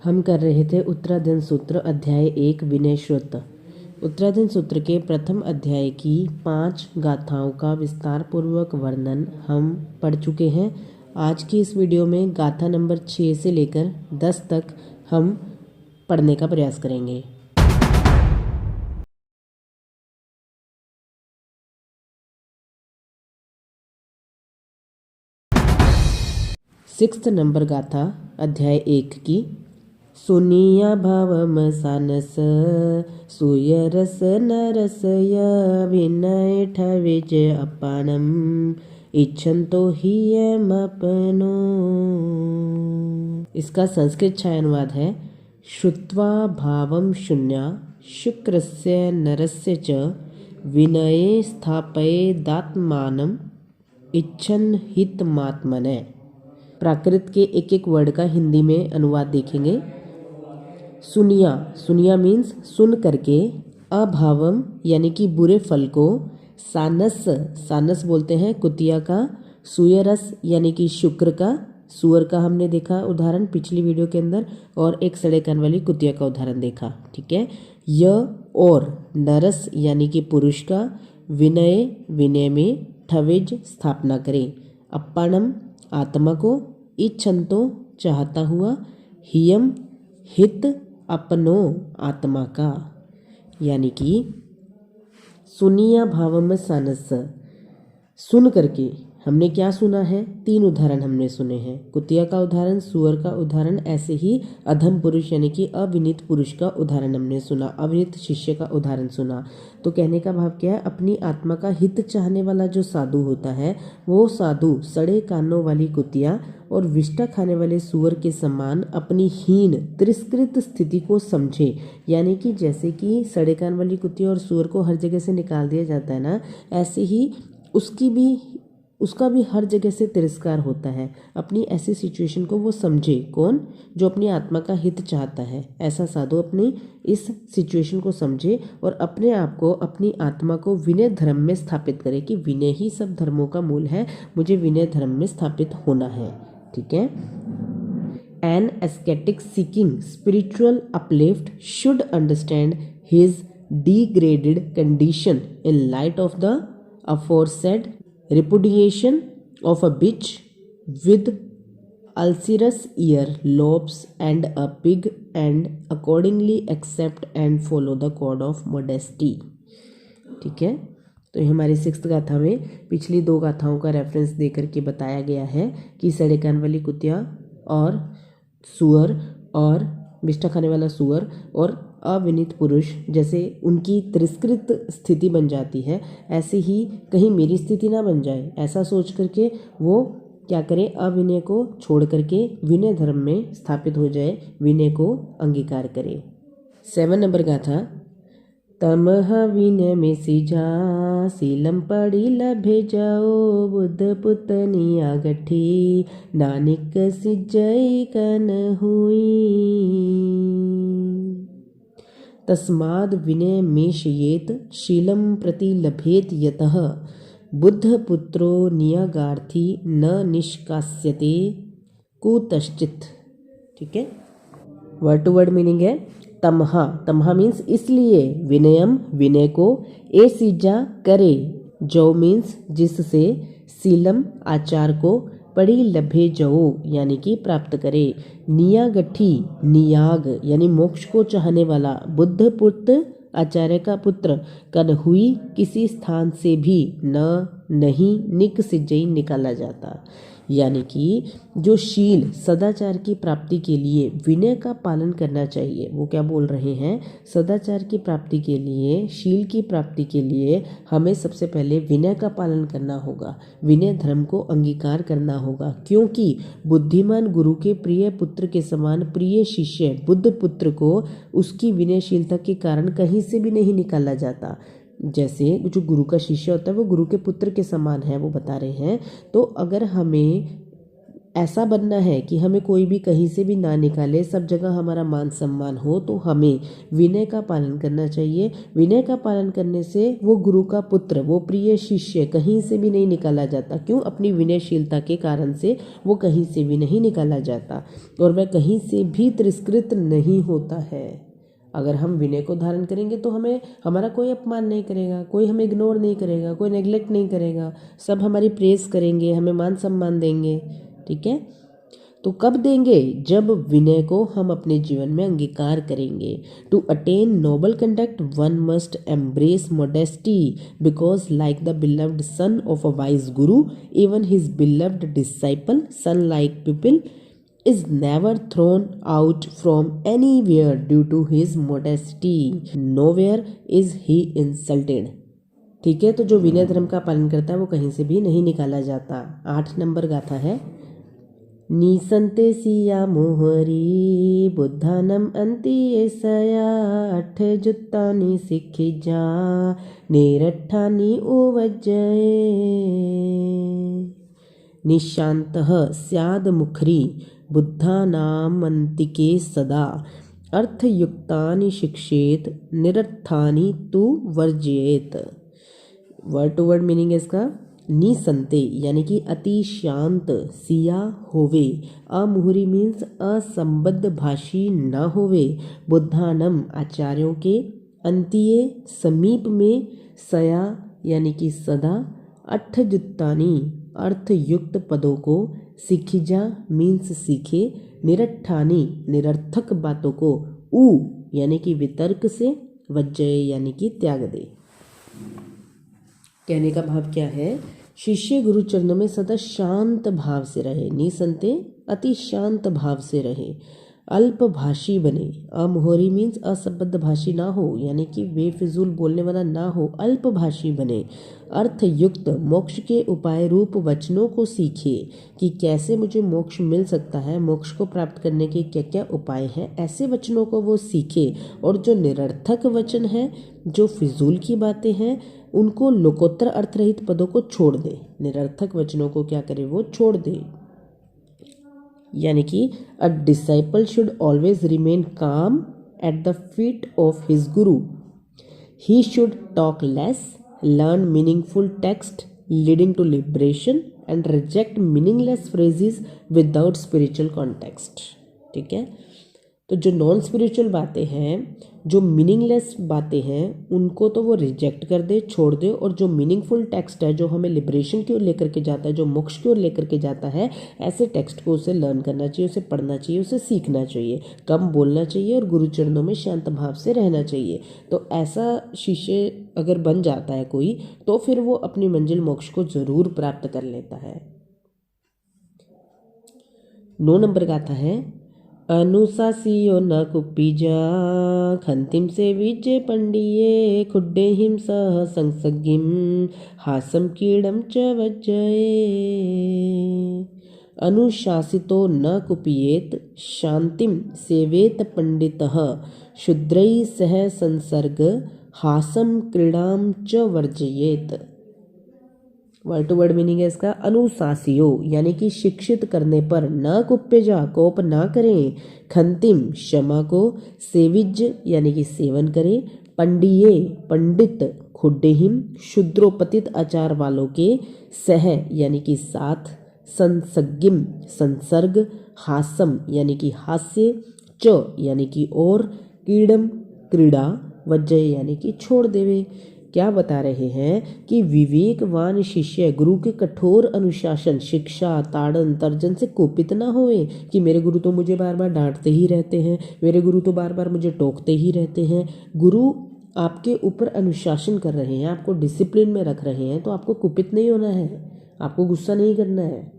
हम कर रहे थे उत्तराधन सूत्र अध्याय 1 विनय श्रुत। उत्तराधन सूत्र के प्रथम अध्याय की 5 गाथाओं का विस्तार पूर्वक वर्णन हम पढ़ चुके हैं। आज की इस वीडियो में गाथा नंबर 6 से लेकर 10 तक हम पढ़ने का प्रयास करेंगे। सिक्स्थ नंबर गाथा अध्याय 1 की। सुनिया भावम सानस सुयरस नरसय विनय ठविज अपानम इच्छन्तो हियमपनो। इसका संस्कृत छाया अनुवाद है। श्रुत्वा भावम शून्या शुक्रस्य नरस्य च विनये स्थापयेदात्मानम इच्छन् हितमात्मने। प्राकृत के एक एक वर्ड का हिंदी में अनुवाद देखेंगे। सुनिया, सुनिया मीन्स सुन करके, अभावम यानी कि बुरे फल को, सानस, सानस बोलते हैं कुतिया का, सुयरस यानी कि शुक्र का, सुअर का हमने देखा उदाहरण पिछली वीडियो के अंदर, और एक सड़े कान वाली कुतिया का उदाहरण देखा। ठीक है। य और नरस यानी कि पुरुष का, विनय विनय में, ठविज स्थापना करें, अप्पणम आत्मा को, इच्छन्तो चाहता हुआ, हियम हित अपनो आत्मा का। यानी कि सुनिया भावम सानस, सुन करके हमने क्या सुना है, 3 उदाहरण हमने सुने हैं। कुतिया का उदाहरण, सुअर का उदाहरण, ऐसे ही अधम पुरुष यानी कि अविनीत पुरुष का उदाहरण हमने सुना, अविनीत शिष्य का उदाहरण सुना। तो कहने का भाव क्या है, अपनी आत्मा का हित चाहने वाला जो साधु होता है, वो साधु सड़े कानों वाली कुतिया और विष्टा खाने वाले सुअर के समान अपनी हीन तिरस्कृत स्थिति को समझे। यानी कि जैसे कि सड़े कान वाली कुतिया और सुअर को हर जगह से निकाल दिया जाता है ना, ऐसे ही उसका भी हर जगह से तिरस्कार होता है। अपनी ऐसी सिचुएशन को वो समझे। कौन? जो अपनी आत्मा का हित चाहता है, ऐसा साधु अपनी इस सिचुएशन को समझे और अपने आप को, अपनी आत्मा को विनय धर्म में स्थापित करे कि विनय ही सब धर्मों का मूल है, मुझे विनय धर्म में स्थापित होना है। ठीक है। An ascetic seeking spiritual uplift should understand his degraded condition in light of the aforesaid repudiation of a bitch with ulcerous ear lobes and a pig, and accordingly accept and follow the code of modesty। ठीक है। तो ये हमारी 6th गाथा में पिछली 2 गाथाओं का रेफरेंस देकर के बताया गया है कि सड़े कान वाली कुतिया और सुअर और विष्ठा खाने वाला सुअर और अविनीत पुरुष जैसे उनकी तिरस्कृत स्थिति बन जाती है, ऐसे ही कहीं मेरी स्थिति ना बन जाए, ऐसा सोच करके वो क्या करें, अविनय को छोड़ करके विनय धर्म में स्थापित हो जाए, विनय को अंगीकार करे। 7 नंबर गाथा। तमह विनय में सिजा सीलम पड़ी लभे जाओ बुद्ध पुतनिया गठी नानिक सिजई कन हुई। तस्माद् विनय मेशयेत शीलम प्रति लभेत यतः बुद्ध पुत्रो नियगार्थी न निष्कास्यते कुतश्चित्। ठीक है। वर्ड टू वर्ड मीनिंग है तमहा, तमहा मीन्स इसलिए, विनयम विनय को, ए सीजा करे, जो मीन्स जिससे, सीलम आचार को, पड़ी लभे जो यानी कि प्राप्त करे, नियागठी नियाग यानी मोक्ष को चाहने वाला, बुद्ध पुत्र आचार्य का पुत्र, कन हुई किसी स्थान से भी न नहीं निक सिजई निकाला जाता। यानी कि जो शील सदाचार की प्राप्ति के लिए विनय का पालन करना चाहिए, वो क्या बोल रहे हैं, सदाचार की प्राप्ति के लिए, शील की प्राप्ति के लिए हमें सबसे पहले विनय का पालन करना होगा, विनय धर्म को अंगीकार करना होगा। क्योंकि बुद्धिमान गुरु के प्रिय पुत्र के समान प्रिय शिष्य बुद्ध पुत्र को उसकी विनयशीलता के कारण कहीं से भी नहीं निकाला जाता। जैसे जो गुरु का शिष्य होता है वो गुरु के पुत्र के समान है, वो बता रहे हैं। तो अगर हमें ऐसा बनना है कि हमें कोई भी कहीं से भी ना निकाले, सब जगह हमारा मान सम्मान हो, तो हमें विनय का पालन करना चाहिए। विनय का पालन करने से वो गुरु का पुत्र, वो प्रिय शिष्य कहीं से भी नहीं निकाला जाता। क्यों? अपनी विनयशीलता के कारण से वो कहीं से भी नहीं निकाला जाता और वह कहीं से भी तिरस्कृत नहीं होता है। अगर हम विनय को धारण करेंगे तो हमें हमारा कोई अपमान नहीं करेगा, कोई हमें इग्नोर नहीं करेगा, कोई नेग्लेक्ट नहीं करेगा, सब हमारी प्रेज करेंगे, हमें मान सम्मान देंगे। ठीक है, तो कब देंगे? जब विनय को हम अपने जीवन में अंगीकार करेंगे। To attain noble conduct one must embrace modesty, because like the beloved son of a wise guru, even his beloved disciple son like people is never thrown out from anywhere due to his modesty. Nowhere is he insulted. ठीक है, तो जो विनय धर्म का पालन करता है वो कहीं से भी नहीं निकाला जाता। 8 नंबर गाथा है। निसंते सिया मोहरी बुद्धानम अंति एसया, अठ जुत्तानी सिखी जा नेरठानी उवज्जये। निशांतः स्याद मुखरी बुद्धानामन्तिके सदा, अर्थयुक्तानि शिक्षेत निरर्थानि तु वर्जयेत। वर्ड टू वर्ड मीनिंग है इसका। निसंते यानी कि अति शांत, सिया होवे, अमुहरी मीन्स असंबद्ध भाषी न होवे, बुद्धानम आचार्यों के, अंतिये समीप में, सया यानी कि सदा, अठजुत्तानी अर्थयुक्त पदों को, सिखिजा मीन्स सीखे, निरट्ठानी निरर्थक बातों को, उ यानी कि वितर्क से, वज्जय यानी कि त्याग दे। कहने का भाव क्या है? शिष्य गुरु चरणों में सदा शांत भाव से रहे, निसंते अति शांत भाव से रहे, अल्पभाषी बने, अमोहरी मीन्स असंबद्ध भाषी ना हो यानी कि बेफिजूल बोलने वाला ना हो, अल्पभाषी बने, अर्थयुक्त मोक्ष के उपाय रूप वचनों को सीखे कि कैसे मुझे मोक्ष मिल सकता है, मोक्ष को प्राप्त करने के क्या क्या उपाय हैं, ऐसे वचनों को वो सीखे। और जो निरर्थक वचन है, जो फिजूल की बातें हैं, उनको लोकोत्तर अर्थरहित पदों को छोड़ दे। निरर्थक वचनों को क्या करे? वो छोड़ दे। यानी कि a disciple should always remain calm at the feet of his guru. He should talk less, learn meaningful text leading to liberation and reject meaningless phrases without spiritual context. ठीक है, तो जो नॉन स्पिरिचुअल बातें हैं, जो मीनिंगलेस बातें हैं, उनको तो वो रिजेक्ट कर दे, छोड़ दे। और जो मीनिंगफुल टेक्स्ट है, जो हमें लिबरेशन की ओर लेकर के जाता है, जो मोक्ष की ओर लेकर के जाता है, ऐसे टेक्स्ट को उसे लर्न करना चाहिए, उसे पढ़ना चाहिए, उसे सीखना चाहिए, कम बोलना चाहिए और गुरु चरणों में शांत भाव से रहना चाहिए। तो ऐसा शिष्य अगर बन जाता है कोई, तो फिर वो अपनी मंजिल मोक्ष को जरूर प्राप्त कर लेता है। 9 नंबर गाथा है। अनुशासियो न कुपिजा खंतिम से विजय पंडिये, खुड्डे हिंसा संसगिम हासम कीड़म च वज्जये। अनुशासितो न कुपियेत शांतिम सेवेत पंडितः, शुद्रैः सह संसर्ग हासम क्रीड़ाम च वर्जयेत। वर्ड टू वर्ड मीनिंग है इसका। अनुशासियो यानी कि शिक्षित करने पर, न कुप्यजा कोप ना करें, खंतिम क्षमा को, सेविज यानी कि सेवन करें, पंडिये पंडित, खुड्डेहिम शुद्रोपतित आचार वालों के, सह यानी कि साथ, संसगिम संसर्ग, हासम यानी कि हास्य, च यानी कि और, कीड़म क्रीड़ा, वज्जय यानी कि छोड़ देवे। क्या बता रहे हैं कि विवेकवान शिष्य गुरु के कठोर अनुशासन, शिक्षा, ताड़न तर्जन से कुपित ना होए कि मेरे गुरु तो मुझे बार बार डांटते ही रहते हैं, मेरे गुरु तो बार बार मुझे टोकते ही रहते हैं। गुरु आपके ऊपर अनुशासन कर रहे हैं, आपको डिसिप्लिन में रख रहे हैं, तो आपको कुपित नहीं होना है, आपको गुस्सा नहीं करना है।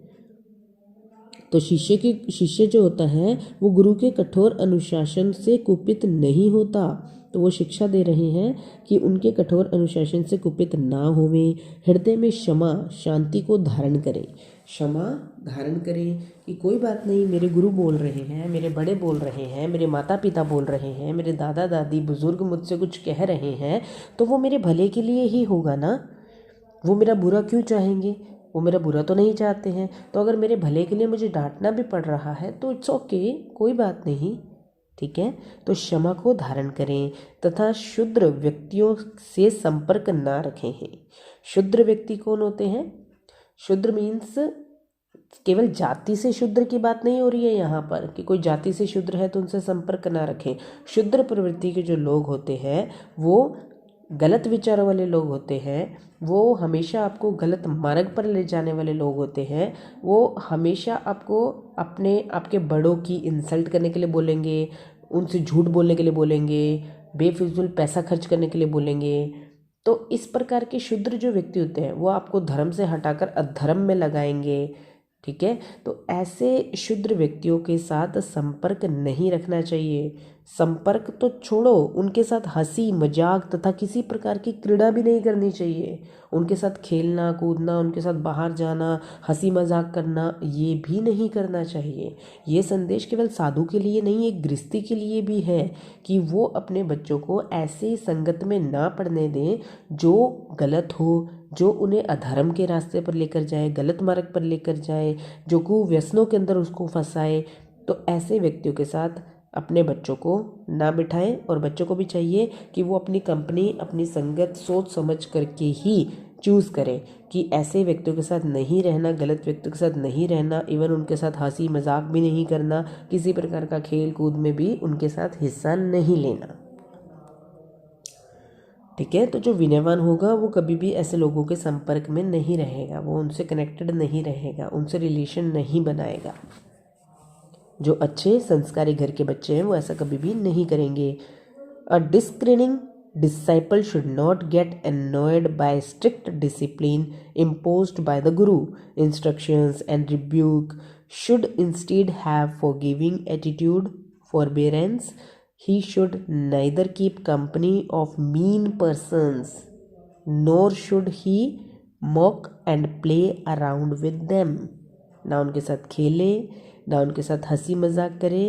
तो शिष्य जो होता है वो गुरु के कठोर अनुशासन से कुपित नहीं होता। तो वो शिक्षा दे रहे हैं कि उनके कठोर अनुशासन से कुपित ना होवें, हृदय में क्षमा शांति को धारण करें। क्षमा धारण करें कि कोई बात नहीं, मेरे गुरु बोल रहे हैं, मेरे बड़े बोल रहे हैं, मेरे माता पिता बोल रहे हैं, मेरे दादा दादी बुजुर्ग मुझसे कुछ कह रहे हैं, तो वो मेरे भले के लिए ही होगा ना, वो मेरा बुरा क्यों चाहेंगे। वो मेरा बुरा तो नहीं चाहते हैं। तो अगर मेरे भले के लिए मुझे डांटना भी पड़ रहा है तो इट्स ओके, कोई बात नहीं, ठीक है। तो क्षमा को धारण करें तथा शूद्र व्यक्तियों से संपर्क ना रखें हैं। शूद्र व्यक्ति कौन होते हैं? शूद्र मीन्स केवल जाति से शूद्र की बात नहीं हो रही है यहाँ पर कि कोई जाति से शूद्र है तो उनसे संपर्क ना रखें। शूद्र प्रवृत्ति के जो लोग होते हैं वो गलत विचारों वाले लोग होते हैं, वो हमेशा आपको गलत मार्ग पर ले जाने वाले लोग होते हैं। वो हमेशा आपको आपके बड़ों की इंसल्ट करने के लिए बोलेंगे, उनसे झूठ बोलने के लिए बोलेंगे, बेफिजूल पैसा खर्च करने के लिए बोलेंगे। तो इस प्रकार के शूद्र जो व्यक्ति होते हैं वो आपको धर्म से हटाकर अधर्म में लगाएंगे, ठीक है। तो ऐसे शूद्र व्यक्तियों के साथ संपर्क नहीं रखना चाहिए। संपर्क तो छोड़ो, उनके साथ हंसी मजाक तथा किसी प्रकार की क्रीड़ा भी नहीं करनी चाहिए। उनके साथ खेलना कूदना, उनके साथ बाहर जाना, हंसी मजाक करना, ये भी नहीं करना चाहिए। ये संदेश केवल साधु के लिए नहीं, एक गृहस्थी के लिए भी है कि वो अपने बच्चों को ऐसे संगत में ना पढ़ने दें जो गलत हो, जो उन्हें अधर्म के रास्ते पर लेकर जाए, गलत मार्ग पर लेकर जाए, जो कुव्यसनों के अंदर उसको फंसाए। तो ऐसे व्यक्तियों के साथ अपने बच्चों को ना बिठाएं। और बच्चों को भी चाहिए कि वो अपनी कंपनी, अपनी संगत सोच समझ करके ही चूज़ करें कि ऐसे व्यक्तियों के साथ नहीं रहना, गलत व्यक्तियों के साथ नहीं रहना, इवन उनके साथ हंसी मजाक भी नहीं करना, किसी प्रकार का खेल कूद में भी उनके साथ हिस्सा नहीं लेना, ठीक है। तो जो विनयवान होगा वो कभी भी ऐसे लोगों के संपर्क में नहीं रहेगा, वो उनसे कनेक्टेड नहीं रहेगा, उनसे रिलेशन नहीं बनाएगा। जो अच्छे संस्कारी घर के बच्चे हैं वो ऐसा कभी भी नहीं करेंगे। अ डिस्क्रिनिंग disciple should not get annoyed by strict discipline imposed by the guru. Instructions and rebuke should instead have forgiving attitude, forbearance. He should neither keep company of mean persons, nor should he mock and play around with them. ना उनके साथ खेले, ना उनके साथ हंसी मजाक करे।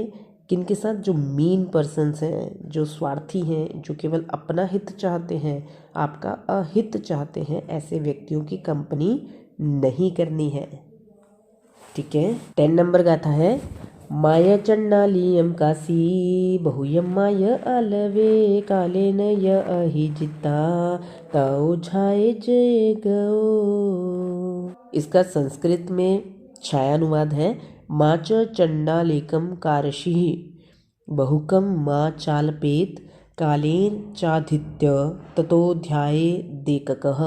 किनके साथ? जो मीन पर्सन्स हैं, जो स्वार्थी हैं, जो केवल अपना हित चाहते हैं, आपका अहित चाहते हैं, ऐसे व्यक्तियों की कंपनी नहीं करनी है, ठीक है। 10 नंबर गाथा है। माय चंडालीयम काशी बहुयम माय आलवे काले न य अहिजिता ताओ झाए जय गो। इसका संस्कृत में छायानुवाद है। माच चंडालेकम कारशी बहुकम मा चालपेत कालेन चाधित्य ततोध्याये देककः।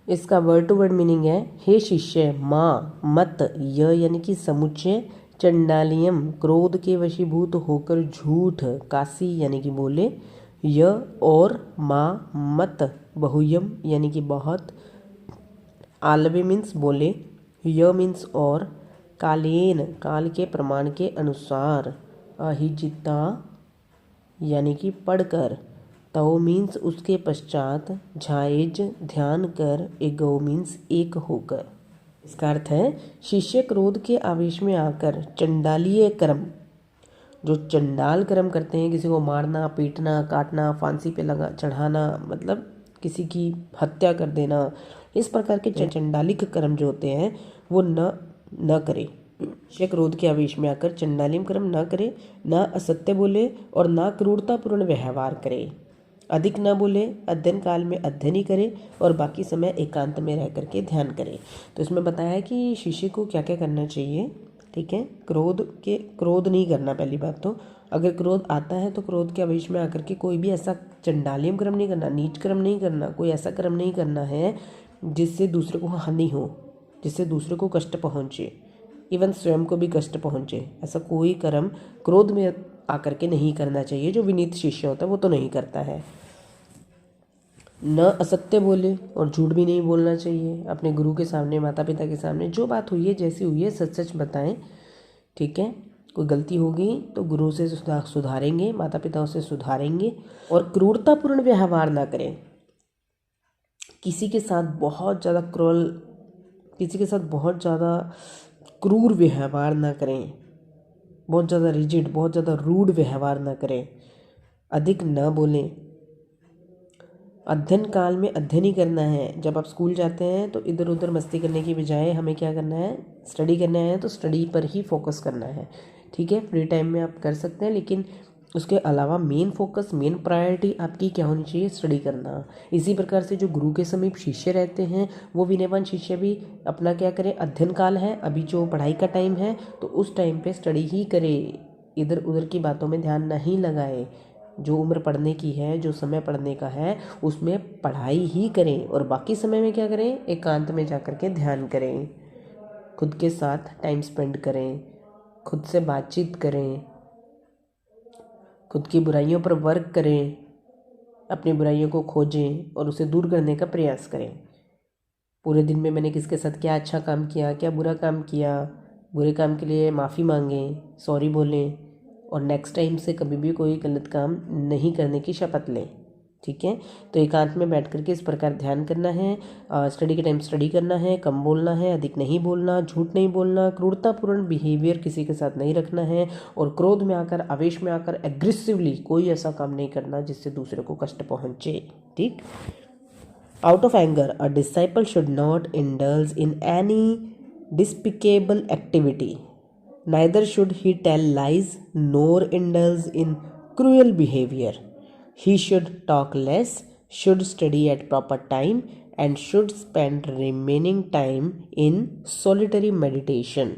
इसका वर्ड टू वर्ड मीनिंग है, हे शिष्य, माँ मत यानी कि समुच्चय, चंडालियम क्रोध के वशीभूत होकर झूठ, काशी यानी कि बोले, और माँ मत बहुयम यानी कि बहुत, आलवे मीन्स बोले, मीन्स और, कालेन काल के प्रमाण के अनुसार, अहिजिता यानी कि पढ़कर, तव मीन्स उसके पश्चात, झाएज ध्यान कर, एगो मीन्स एक होकर। इसका अर्थ है शिष्य क्रोध के आवेश में आकर चंडालीय कर्म, जो चंडाल कर्म करते हैं, किसी को मारना पीटना काटना, फांसी पे लगा चढ़ाना, मतलब किसी की हत्या कर देना, इस प्रकार के चंडालिक कर्म जो होते हैं वो न करे। शिष्य क्रोध के आवेश में आकर चंडालिम कर्म न करे, ना असत्य बोले और ना क्रूरतापूर्ण व्यवहार करे, अधिक ना बोले, अध्ययन काल में अध्ययन ही करे और बाकी समय एकांत में रह करके ध्यान करे। तो इसमें बताया है कि शिष्य को क्या क्या करना चाहिए, ठीक है। क्रोध नहीं करना। पहली बात तो अगर क्रोध आता है तो क्रोध के आवेश में आकर के कोई भी ऐसा चंडालियम कर्म नहीं करना, नीच कर्म नहीं करना, कोई ऐसा कर्म नहीं करना है जिससे दूसरे को हानि हो, जिससे दूसरे को कष्ट पहुँचे, इवन स्वयं को भी कष्ट पहुँचे। ऐसा कोई कर्म क्रोध में आकर के नहीं करना चाहिए। जो विनीत शिष्य होता है वो तो नहीं करता है। न असत्य बोले और झूठ भी नहीं बोलना चाहिए। अपने गुरु के सामने, माता पिता के सामने जो बात हुई है, जैसी हुई है, सच सच बताएं, ठीक है। कोई गलती होगी तो गुरु से सुधारेंगे, माता पिता से सुधारेंगे। और क्रूरतापूर्ण व्यवहार ना करें। किसी के साथ बहुत ज़्यादा क्रूर व्यवहार ना करें, बहुत ज़्यादा रिजिड, बहुत ज़्यादा रूड व्यवहार ना करें, अधिक न बोलें, अध्ययन काल में अध्ययन ही करना है। जब आप स्कूल जाते हैं तो इधर उधर मस्ती करने की बजाय हमें क्या करना है, स्टडी करना है, तो स्टडी पर ही फोकस करना है। ठीक है, फ्री टाइम में आप कर सकते हैं, लेकिन उसके अलावा मेन फोकस, मेन प्रायोरिटी आपकी क्या होनी चाहिए, स्टडी करना। इसी प्रकार से जो गुरु के समीप शिष्य रहते हैं वो विनयवान शिष्य भी अपना क्या करें, अध्ययन काल है, अभी जो पढ़ाई का टाइम है तो उस टाइम पे स्टडी ही करे, इधर उधर की बातों में ध्यान नहीं लगाए। जो उम्र पढ़ने की है, जो समय पढ़ने का है, उसमें पढ़ाई ही करें, और बाकी समय में क्या करें, एकांत में जा कर के ध्यान करें, खुद के साथ टाइम स्पेंड करें, खुद से बातचीत करें, खुद की बुराइयों पर वर्क करें, अपनी बुराइयों को खोजें और उसे दूर करने का प्रयास करें। पूरे दिन में मैंने किसके साथ क्या अच्छा काम किया, क्या बुरा काम किया, बुरे काम के लिए माफ़ी मांगें, सॉरी बोलें, और नेक्स्ट टाइम से कभी भी कोई गलत काम नहीं करने की शपथ लें। ठीक है, तो एकांत में बैठ करके इस प्रकार ध्यान करना है, स्टडी के टाइम स्टडी करना है, कम बोलना है, अधिक नहीं बोलना, झूठ नहीं बोलना, क्रूरतापूर्ण बिहेवियर किसी के साथ नहीं रखना है, और क्रोध में आकर, आवेश में आकर एग्रेसिवली कोई ऐसा काम नहीं करना जिससे दूसरे को कष्ट पहुंचे। ठीक। Out of anger, a disciple should not indulge in any despicable activity. Neither should he tell lies nor indulge in cruel behavior. He should talk less, should study at proper time, and should spend remaining time in solitary meditation.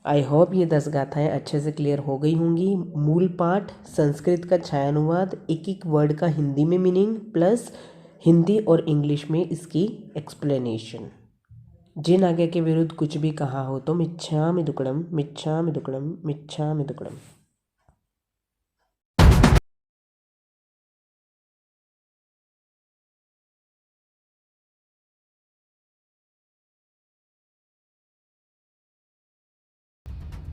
I hope ये 10 गाथाएँ अच्छे से clear हो गई होंगी। मूल पाठ, संस्कृत का छायानुवाद, एक एक वर्ड का हिंदी में मीनिंग, प्लस हिंदी और इंग्लिश में इसकी एक्सप्लेनेशन। जिन आज्ञा के विरुद्ध कुछ भी कहा हो तो मिच्छामि दुक्कडम, मिच्छामि दुक्कडम, मिच्छामि दुक्कडम।